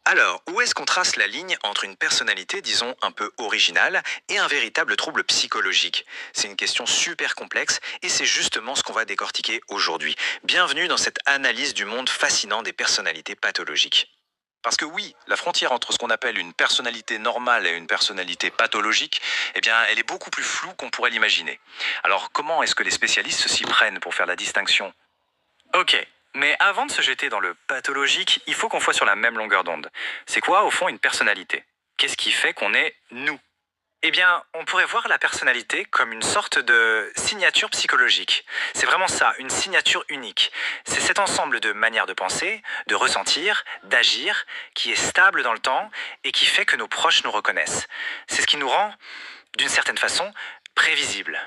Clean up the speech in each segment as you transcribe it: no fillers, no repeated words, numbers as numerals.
Alors, où est-ce qu'on trace la ligne entre une personnalité, disons, un peu originale et un véritable trouble psychologique? C'est une question super complexe et c'est justement ce qu'on va décortiquer aujourd'hui. Bienvenue dans cette analyse du monde fascinant des personnalités pathologiques. Parce que oui, la frontière entre ce qu'on appelle une personnalité normale et une personnalité pathologique, eh bien, elle est beaucoup plus floue qu'on pourrait l'imaginer. Alors, comment est-ce que les spécialistes s'y prennent pour faire la distinction? Ok, mais avant de se jeter dans le pathologique, il faut qu'on soit sur la même longueur d'onde. C'est quoi, au fond, une personnalité? Qu'est-ce qui fait qu'on est nous? Eh bien, on pourrait voir la personnalité comme une sorte de signature psychologique. C'est vraiment ça, une signature unique. C'est cet ensemble de manières de penser, de ressentir, d'agir, qui est stable dans le temps et qui fait que nos proches nous reconnaissent. C'est ce qui nous rend, d'une certaine façon, prévisibles.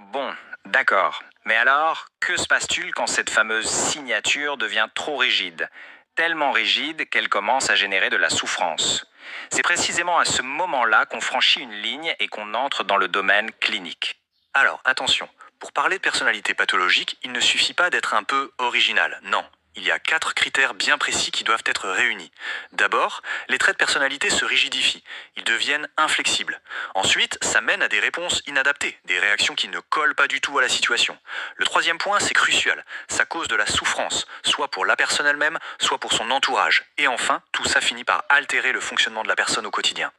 Bon, d'accord. Mais alors, que se passe-t-il quand cette fameuse signature devient trop rigide? Tellement rigide qu'elle commence à générer de la souffrance. C'est précisément à ce moment-là qu'on franchit une ligne et qu'on entre dans le domaine clinique. Alors, attention, pour parler de personnalité pathologique, il ne suffit pas d'être un peu original, non. Il y a 4 critères bien précis qui doivent être réunis. D'abord, les traits de personnalité se rigidifient, ils deviennent inflexibles. Ensuite, ça mène à des réponses inadaptées, des réactions qui ne collent pas du tout à la situation. Le troisième point, c'est crucial, ça cause de la souffrance, soit pour la personne elle-même, soit pour son entourage. Et enfin, tout ça finit par altérer le fonctionnement de la personne au quotidien.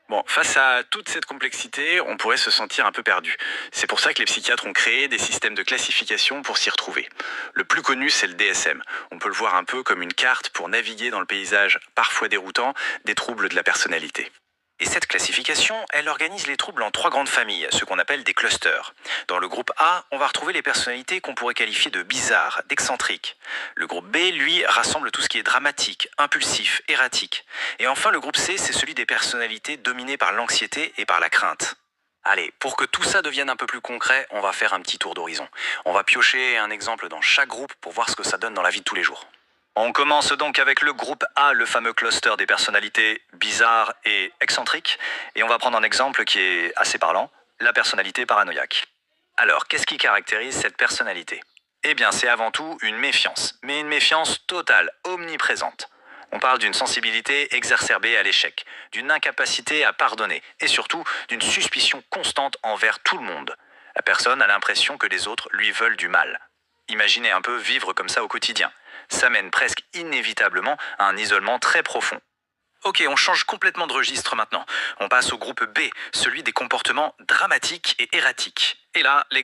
Bon, face à toute cette complexité, on pourrait se sentir un peu perdu. C'est pour ça que les psychiatres ont créé des systèmes de classification pour s'y retrouver. Le plus connu, c'est le DSM. On peut le voir un peu comme une carte pour naviguer dans le paysage parfois déroutant des troubles de la personnalité. Et cette classification, elle organise les troubles en 3 grandes familles, ce qu'on appelle des clusters. Dans le groupe A, on va retrouver les personnalités qu'on pourrait qualifier de bizarres, d'excentriques. Le groupe B, lui, rassemble tout ce qui est dramatique, impulsif, erratique. Et enfin, le groupe C, c'est celui des personnalités dominées par l'anxiété et par la crainte. Allez, pour que tout ça devienne un peu plus concret, on va faire un petit tour d'horizon. On va piocher un exemple dans chaque groupe pour voir ce que ça donne dans la vie de tous les jours. On commence donc avec le groupe A, le fameux cluster des personnalités bizarres et excentriques. Et on va prendre un exemple qui est assez parlant, la personnalité paranoïaque. Alors, qu'est-ce qui caractérise cette personnalité? Eh bien, c'est avant tout une méfiance, mais une méfiance totale, omniprésente. On parle d'une sensibilité exacerbée à l'échec, d'une incapacité à pardonner, et surtout d'une suspicion constante envers tout le monde. La personne a l'impression que les autres lui veulent du mal. Imaginez un peu vivre comme ça au quotidien. Ça mène presque inévitablement à un isolement très profond. Ok, on change complètement de registre maintenant. On passe au groupe B, celui des comportements dramatiques et erratiques. Et là,